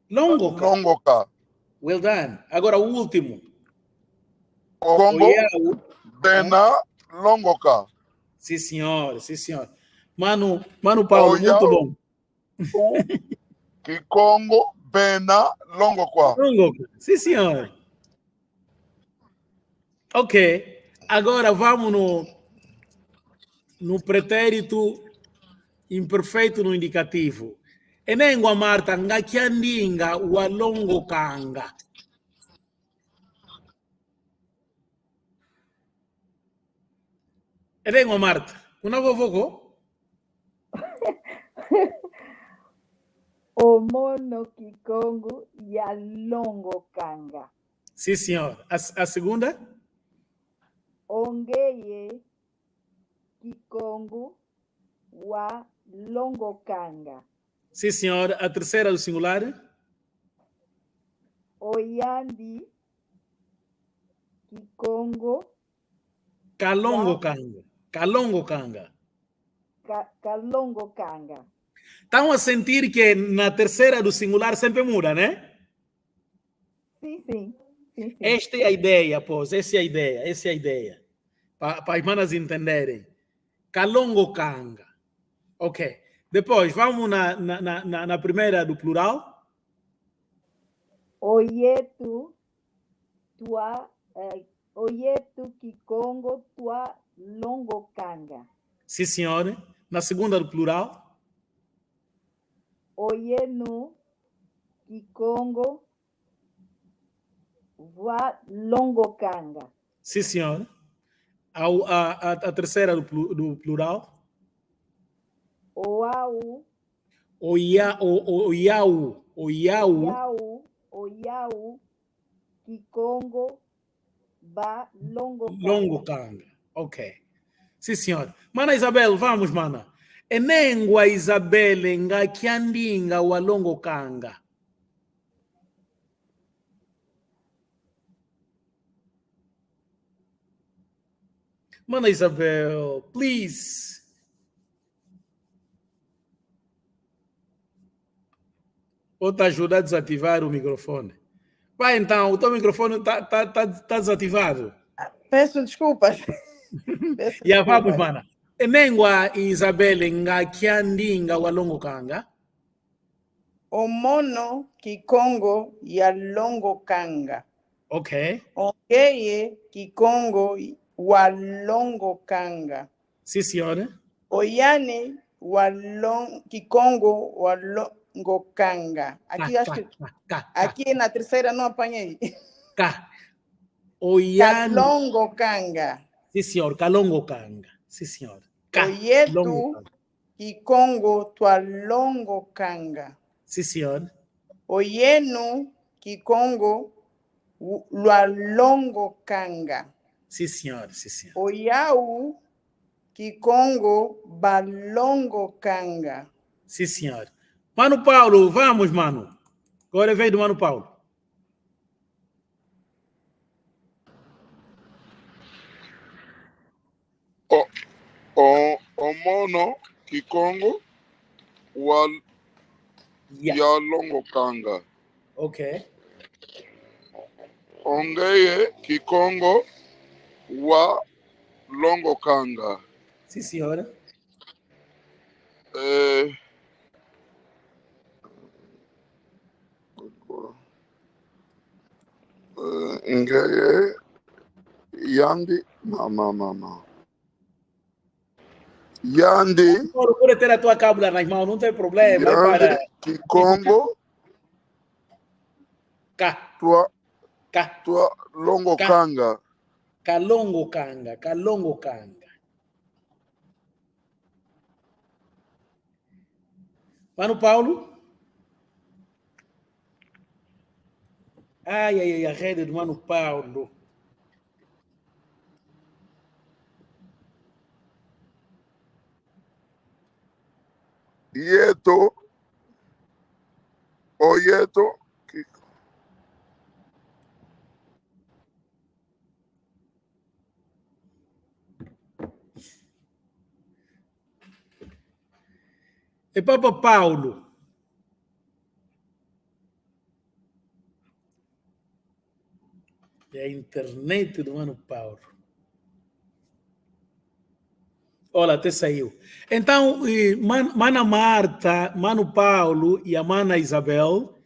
Longoka. Well done. Agora o último. Congo Bena Longoka. Sim, senhor. Mano Paulo, muito bom. Kikongo Bena Longoka. Sim, senhor. Ok. Agora vamos no pretérito imperfeito no indicativo. Enengwa Marta ngakiandinga walongokanga. Enengwa Marta, una vovoko? O mono Kikongo ya Longokanga. Sim, senhor. A segunda? Ongeye Kikongo wa Longokanga. Sim, senhor. A terceira do singular? Oyandi Kikongo Kalongokanga. Kalongokanga. Estão a sentir que na terceira do singular sempre muda, né? Sim. Esta é a ideia, pois. Essa é a ideia. Para as manas entenderem. Kalongokanga. Ok. Depois, vamos na primeira do plural. Oyetu Kikongo tua Longokanga. Sim, senhora. Na segunda do plural. Oyenu Kikongo wa Longokanga. Sim, senhora. A terceira do plural. Oiau Kikongo ba Longokanga. Ok. Sim, senhora. Mana Isabel, vamos, mana. Enengwa Isabel ngakiandinga wa Longokanga. Mana Isabel, please. Vou te ajudar a desativar o microfone. Vai então, o teu microfone tá desativado. Peço desculpas. Ya vamos, mana. Enengwa Isabel ngakiandinga wa Longokanga. Omono, Kikongo, Yalongo Kanga. Ok. Ongeye, Kikongo, Walongo Kanga. Sim, senhora. Oyane, Kikongo, Walongo Kanga. Aqui acho que. Aqui na terceira não apanhei. Cá. Oyane. Kalongo Kanga. Sim, senhor. Kalongo Kanga. Sim, senhor. Oyetu, Kikongo, Twalongo Kanga. Sim, senhor. Oyenu, Kikongo, Lwalongo Kanga. Sim, senhor. Sim, senhor. Oyau, Kikongo, Balongo Kanga. Sim, senhor. Mano Paulo, vamos, mano. Agora vem do Mano Paulo. Omono, Kikongo, Yalongo Kanga. Ok. Ongeye, Kikongo, Longo Kanga. Sim, senhora. Ngeye, Yandi, mama. Yandi. Pode ter a tua cábula nas mãos, não tem problema. Yandi, Kikongo, Tua Longo Kanga. Kalongo Kanga. Mano Paulo? Ai, a rede do Mano Paulo. Oyeto. E Papa Paulo. É a internet do Mano Paulo. Olha, até saiu. Então, Mana Marta, Mano Paulo e a Mana Isabel,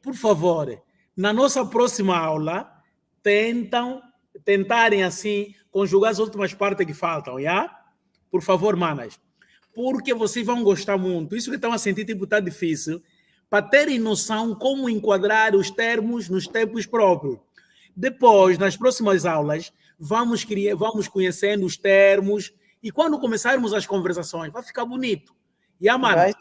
por favor, na nossa próxima aula, tentarem assim conjugar as últimas partes que faltam, já? Por favor, manas. Porque vocês vão gostar muito. Isso que estão a sentir, tipo, tá difícil, para terem noção como enquadrar os termos nos tempos próprios. Depois, nas próximas aulas, vamos conhecendo os termos e quando começarmos as conversações, vai ficar bonito. E a mano,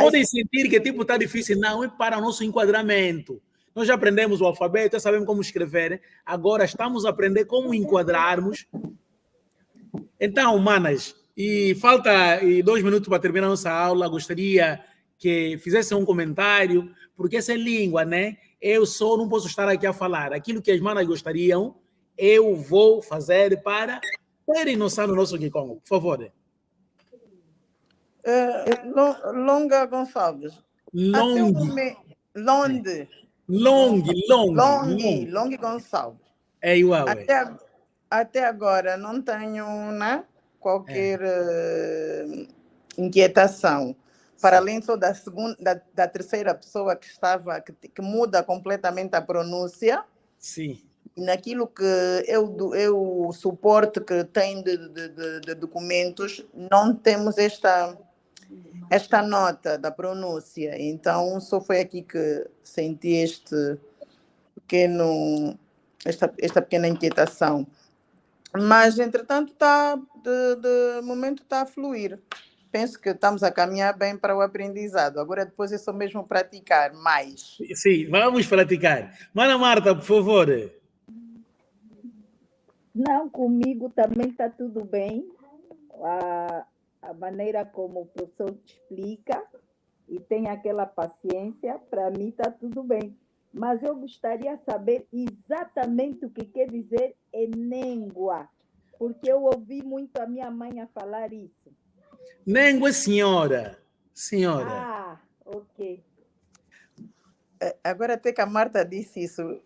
podem sentir que tipo está difícil, não é para o nosso enquadramento. Nós já aprendemos o alfabeto, já sabemos como escrever, agora estamos a aprender como enquadrarmos. Então, manas, e falta 2 minutos para terminar a nossa aula, gostaria que fizessem um comentário, porque essa é língua, né? Eu só não posso estar aqui a falar. Aquilo que as manas gostariam, eu vou fazer para terem noção do nosso Kikongo. Por favor. Longa Gonçalves. Long Gonçalves. É igual. Até agora não tenho qualquer inquietação. Para além só da terceira pessoa que muda completamente a pronúncia. Sim. Naquilo que eu suporte que tem de documentos, não temos esta nota da pronúncia. Então, só foi aqui que senti esta pequena inquietação. Mas, entretanto, de momento está a fluir. Penso que estamos a caminhar bem para o aprendizado. Agora, depois é só mesmo praticar mais. Sim, vamos praticar. Mana Marta, por favor. Não, comigo também está tudo bem. A maneira como o professor te explica e tem aquela paciência, para mim está tudo bem. Mas eu gostaria de saber exatamente o que quer dizer Enengua, porque eu ouvi muito a minha mãe a falar isso. Nengua, senhora. Ah, ok. Agora até que a Marta disse isso,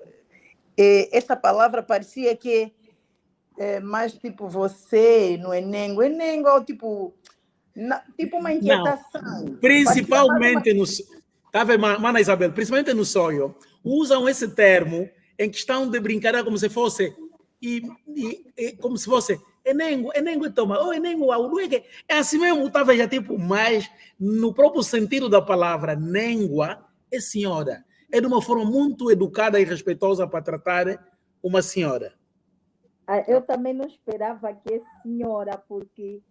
esta palavra parecia que é mais tipo você no Enengo. Enengo, tipo, Tipo uma Não, inquietação. principalmente no... Tá vendo, Mana Isabel? Principalmente no sonho, usam esse termo em questão de brincadeira como se fosse... como se fosse... Enengo, toma. Oh, enengo, não é que... É assim mesmo, talvez já tipo, mas no próprio sentido da palavra, nengua é senhora. É de uma forma muito educada e respeitosa para tratar uma senhora. Eu também não esperava que é senhora, porque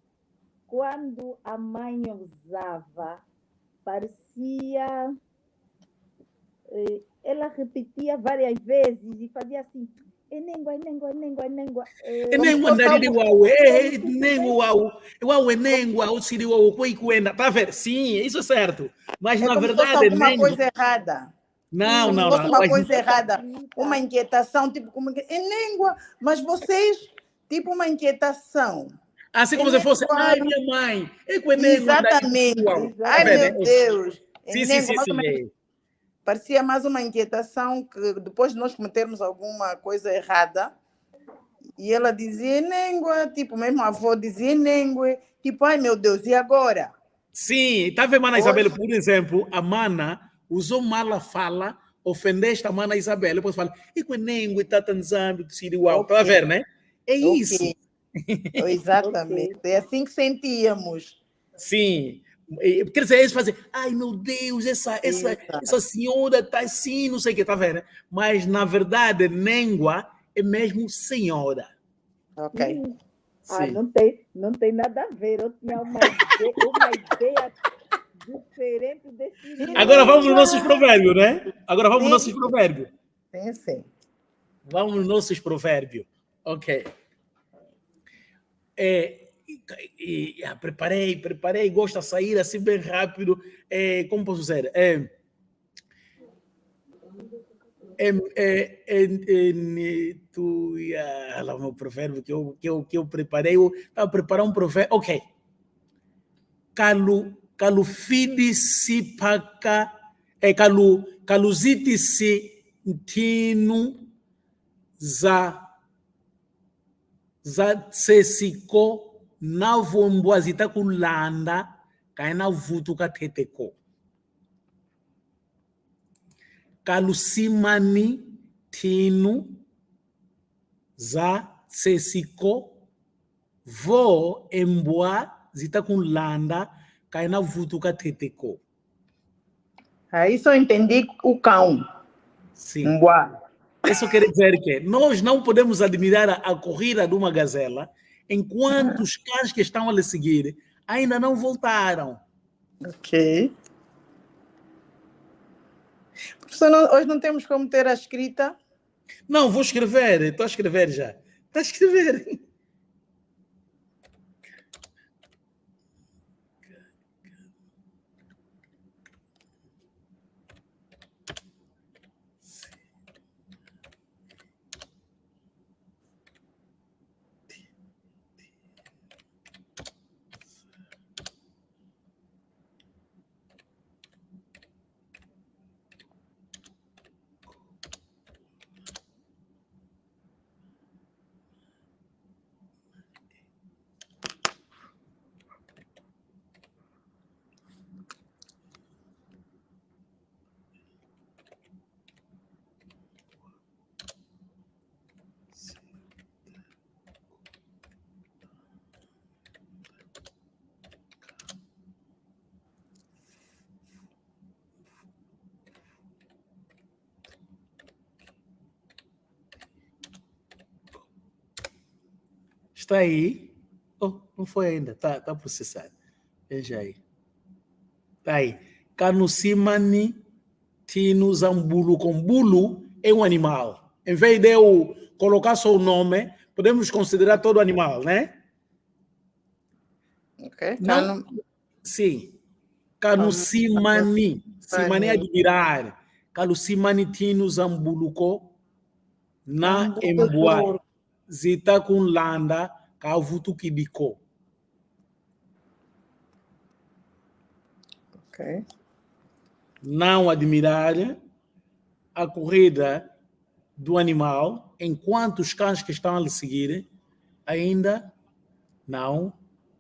quando a mãe usava, parecia... Ela repetia várias vezes e fazia assim, enengua, enengua, enengua, enengua. Enengua ndariri wawe, enengua wawe, enengua, o siri wawe, kwenda. Tá vendo? Sim, isso é certo. Mas na como se fosse verdade, alguma coisa errada. Não, Como se não, fosse não. uma Mas... coisa errada. Uma inquietação, tipo, como língua, mas vocês, tipo uma inquietação. Assim como se fosse, ai, minha mãe, é com Exatamente. Ai, meu Deus. Sim, sim, sim, sim. Parecia mais uma inquietação que depois de nós cometermos alguma coisa errada, e ela dizia língua, tipo, mesmo a avó dizia língua, tipo, ai, meu Deus, e agora? Sim, tá vendo, Mana Isabel, por exemplo, a Mana usou mal a fala, ofendeste a Mana Isabel, depois fala, e com língua, tá tanzando, uau, tá vendo, né? É isso. Exatamente, é assim que sentíamos. Sim, quer dizer, eles fazem, ai meu Deus, essa senhora tá assim, não sei o que, tá vendo? Mas na verdade, língua é mesmo senhora. Ok. Não tem nada a ver, eu tinha uma ideia diferente desse. Agora vamos nos nossos provérbios, né? Agora vamos nos nossos provérbios. Sim. Vamos nos nossos provérbios. Ok. Preparei, gosto de sair assim bem rápido. Como posso dizer? Lá o meu provérbio que eu preparei. Eu estava preparando um provérbio. Ok. Kalufidi sipaka. Kaluziti si ntinu za tsesiko na vombwa zita kulanda kaina vutu katheteko kalusimani thinu za tsesiko vo embwa zita kulanda kaina vutu katheteko. Aí só entendi o cão. Sim. Mbwa. Isso quer dizer que nós não podemos admirar a corrida de uma gazela enquanto os cães que estão a lhe seguir ainda não voltaram. Ok. Professor, hoje não temos como ter a escrita? Não, vou escrever. Estou a escrever já. Está a escrever. Está aí. Oh, não foi ainda. Está processado. Veja aí. Está aí. Canucimani tinu zambulu. Com bulu é um animal. Em vez de eu colocar só o nome, podemos considerar todo animal, né? Ok. Não? Sim. Canucimani. Simani é admirar. Canucimani tinu zambuluko na embua. Zita com landa kavutu kibiko. Ok. Não admirar a corrida do animal enquanto os cães que estão a lhe seguir ainda não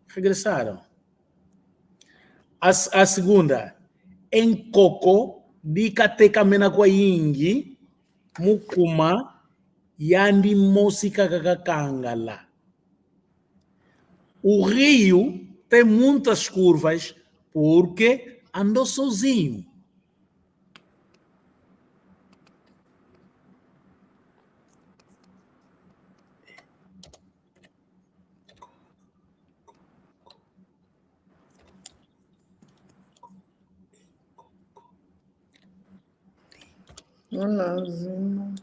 regressaram. A segunda, em coco, dikateka mena kwa ingi, mukuma, yandi música kakakangala. O rio tem muitas curvas porque andou sozinho. Não.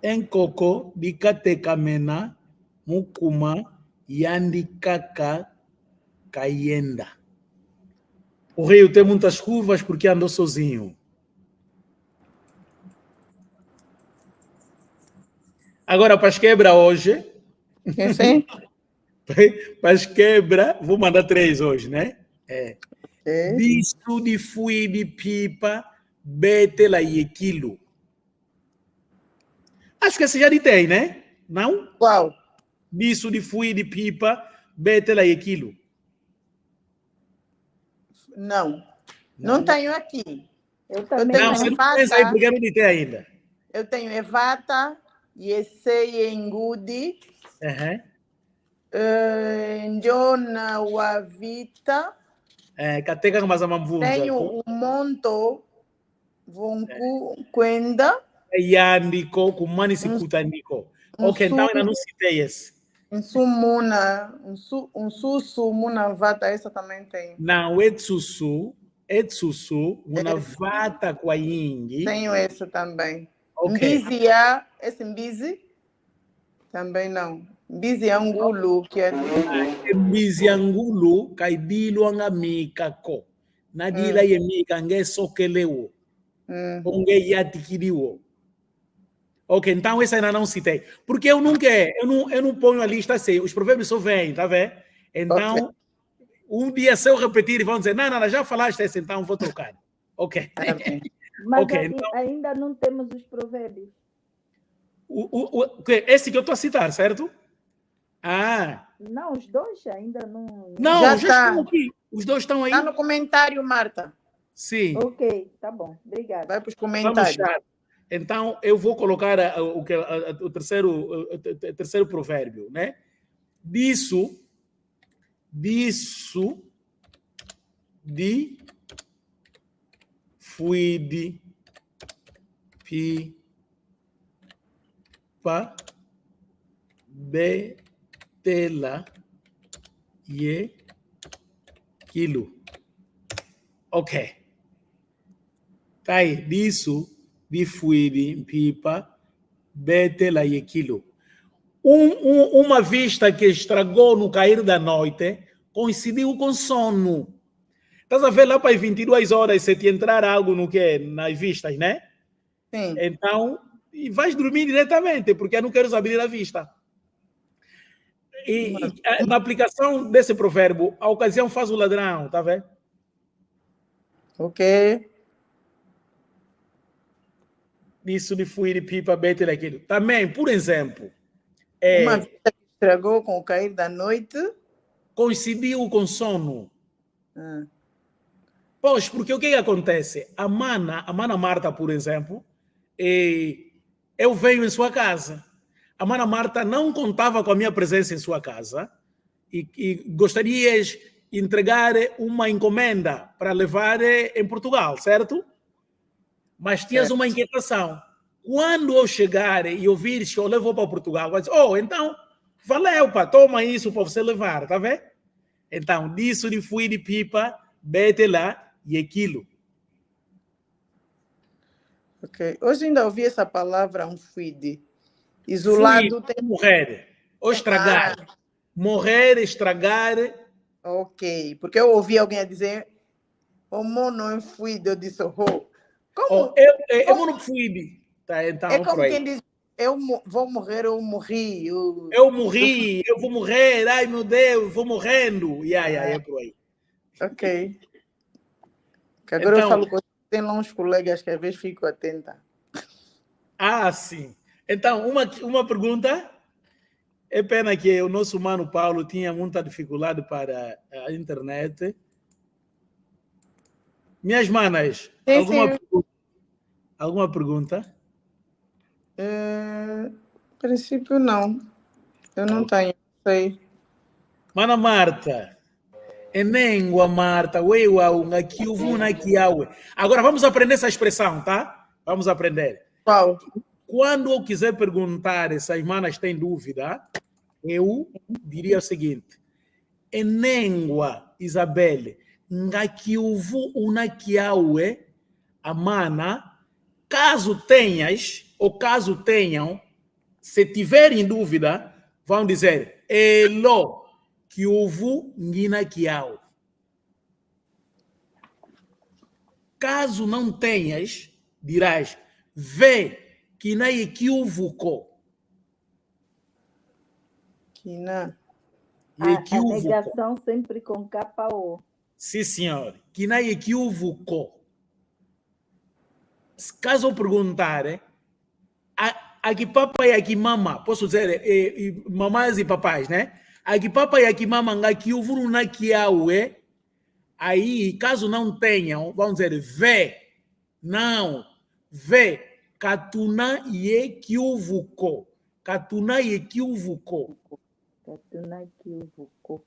Em coco, dikateka mena, mukuma, yandi kaka, caienda. O rio tem muitas curvas porque andou sozinho. Agora, para as quebra hoje, Sim? para as quebra, vou mandar 3 hoje, né? Disso de fui de pipa, betela e aquilo. Acho que esse já tem, né? Não? Qual? Disso de fui de pipa, betela e aquilo. Não tenho aqui. Eu também tenho Não, não. você não pensa aí porque eu não tem ainda. Eu tenho Evata, Yesei Engudi, Njona Wavita, Kateka Mazamamvunza. tenho o Monto Vonku Kwenda, Yandiko, Kumani Sikutandiko. Ok, então ainda não citei esse. Nsumuna, Nsusu Muna Vata, essa também tem. Não, Etsusu, uma vata com a Ying. Tenho essa também. Ok. Mbizia, esse Mbizi? Também não. Mbizi Angulo, que é Mbiziangulu, Kaidilo Angamika ko. Nadila Yemika, Nge Sokelewo. Onge Yatikiriwo. Ok, então essa ainda não citei. Porque eu não ponho a lista assim, os provérbios só vêm, tá vendo? Então, um dia se eu repetir, vão dizer, não, já falaste esse, então vou trocar. Ok. Mas Ok, então, ainda não temos os provérbios. esse que eu estou a citar, certo? Não, os dois ainda não. Não, Já estão aqui. Os 2 estão aí. Está no comentário, Marta. Sim. Ok, tá bom. Obrigada. Vai para os Vamos comentários. chat. Então, eu vou colocar o terceiro provérbio, né? Disso, de fui de pipa, betela e quilo. Ok. Tá aí, disso, de fui de pipa, betela e quilo. Uma vista que estragou no cair da noite coincidiu com sono. Estás a ver lá para as 22 horas se te entrar algo no que nas vistas, né? Sim. Então, e vais dormir diretamente, porque eu não quero abrir a vista. E na aplicação desse provérbio, a ocasião faz o ladrão, tá vendo? Ok. Isso de fui de pipa, betela e quilo. Também, por exemplo, Uma vista que estragou com o cair da noite. coincidiu com sono. Pois, porque o que acontece? A mana Marta, por exemplo, eu venho em sua casa. A mana Marta não contava com a minha presença em sua casa e gostarias entregar uma encomenda para levar em Portugal, certo? Mas tinhas uma inquietação. Quando eu chegar e ouvir que eu levo para Portugal, vai dizer, então, valeu, pá, toma isso para você levar, tá vendo? Então, disso de fui de pipa, bete lá e aquilo. Ok. Hoje ainda ouvi essa palavra, fui. Isolado tem morrer ou estragar. Morrer, estragar. Ok. Porque eu ouvi alguém dizer, o mono fui, eu disse, como? Eu não fui. Tá, então, é como quem diz, vou morrer, eu morri. Eu morri, eu vou morrer, ai meu Deus, vou morrendo. É por aí. Ok. Que agora Então, eu falo com tem lá uns colegas que às vezes fico atenta. sim. Então, uma pergunta. É pena que o nosso mano Paulo tinha muita dificuldade para a internet. Minhas manas, Sim. alguma pergunta? Princípio, não. Eu não tenho, sei. Mana Marta, Enengua Marta, Weiwa, Ungakiuvuna Kiawe. Agora vamos aprender essa expressão, tá? Vamos aprender. Qual? Quando eu quiser perguntar, essas manas têm dúvida, eu diria o seguinte: Enengua, Isabelle, Ngakiuvu Unakiawe, Amana, caso tenhas, ou caso tenham, se tiverem dúvida, vão dizer Elo, Kiuvu Ngina Kiau. Caso não tenhas, dirás Vê Kinai Kiuvuko. Kina. A negação sempre com KO. Sim, senhor. Kinai Kiuvuko. Caso eu perguntar, aqui papai e aqui mama, posso dizer, mamães e papais, né? Aqui papai e aqui mama, aqui o vuru na kiaue, aí, caso não tenham, vão dizer, vê, não, vê, katuna ye kiuvuko, katuna ye kiuvuko,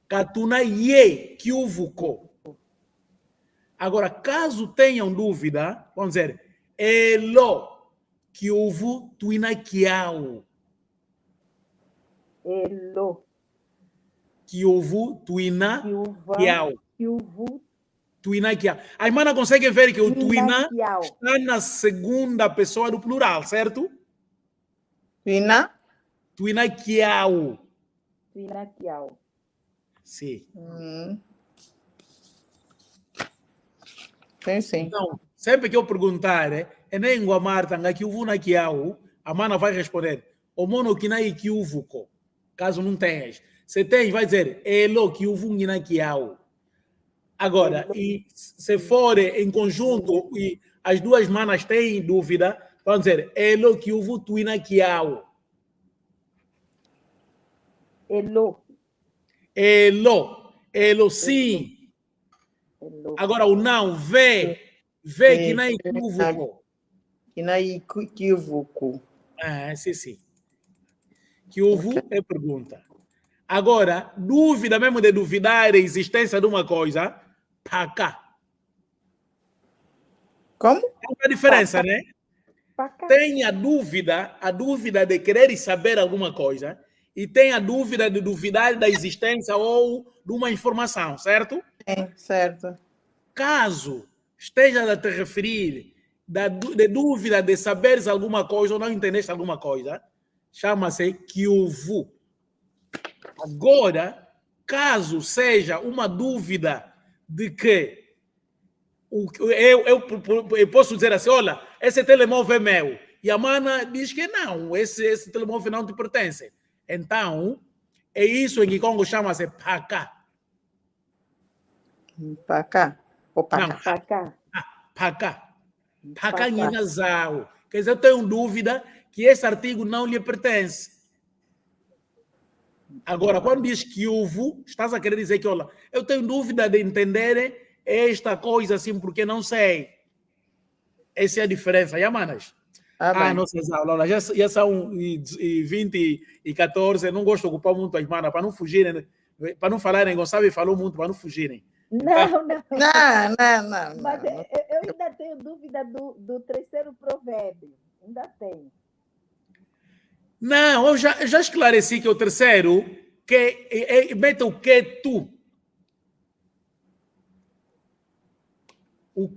katuna ye kiuvuko. Agora, caso tenham dúvida, vamos dizer, elo, Kiuvu Tuina Kiau. Elo. Kiuvu Tuina Kiau. Kiuvu Tuina Kiau. A irmã consegue ver que o Tuina Tuina está na segunda pessoa do plural, certo? Tuina? Tuina Kiau. Tuina Kiau. Sim. Sim. Então, sempre que eu perguntar, nem o Marta, que o Vuna Kiau, a mana vai responder, o mono Kinai Kiuvuko. Caso não tenhas. Se tens, vai dizer, Elo Kiuvungina Kiau. Agora, e se for em conjunto e as duas manas têm dúvida, vão dizer, Elo Kiuvu Tuina Kiau. Elo. Elo, sim. Agora o não, vê que não é equívoco. Que não é equívoco. Sim. Que houve é pergunta. Agora, dúvida mesmo de duvidar da existência de uma coisa, paca. Como? É uma diferença, né? Paca. Tem a dúvida de querer saber alguma coisa, e tem a dúvida de duvidar da existência ou de uma informação, certo? Certo. Caso esteja a te referir de dúvida de saberes alguma coisa ou não entendeste alguma coisa, chama-se kiuvu. Agora, caso seja uma dúvida de que eu posso dizer assim, olha, esse telemóvel é meu, e a mana diz que não, esse telemóvel não te pertence. Então, é isso em que Congo chama-se paca. Paca. Ou paca? Não, Paca. paca. Paca Ninazao. Quer dizer, eu tenho dúvida que esse artigo não lhe pertence. Agora, quando diz que houve, estás a querer dizer que, olha, eu tenho dúvida de entender esta coisa assim, porque não sei. Essa é a diferença. E manas? Nossas aulas, já são 20 e 14, não gosto de ocupar muito as manas, para não fugirem, para não falarem, Gonçalves falou muito, para não fugirem. Não. Mas eu ainda tenho dúvida do terceiro provérbio. Ainda tenho. Não, eu já esclareci que o terceiro, que mete o que tu.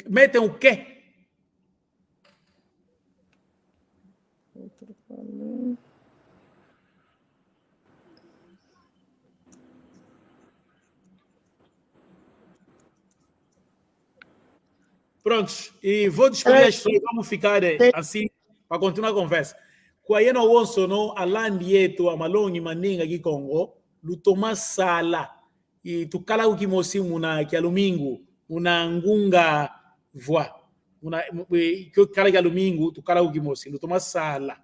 Metem o que? Prontos, e vou despedir as pessoas, vamos ficar assim para continuar a conversa. kwa yena wonso no alandi yetu amalongi maninga ki Congo lutoma sala i tukala ukimosi muna kialumingu muna ngunga voix muna kala kialumingu tukala ukimosi lutoma sala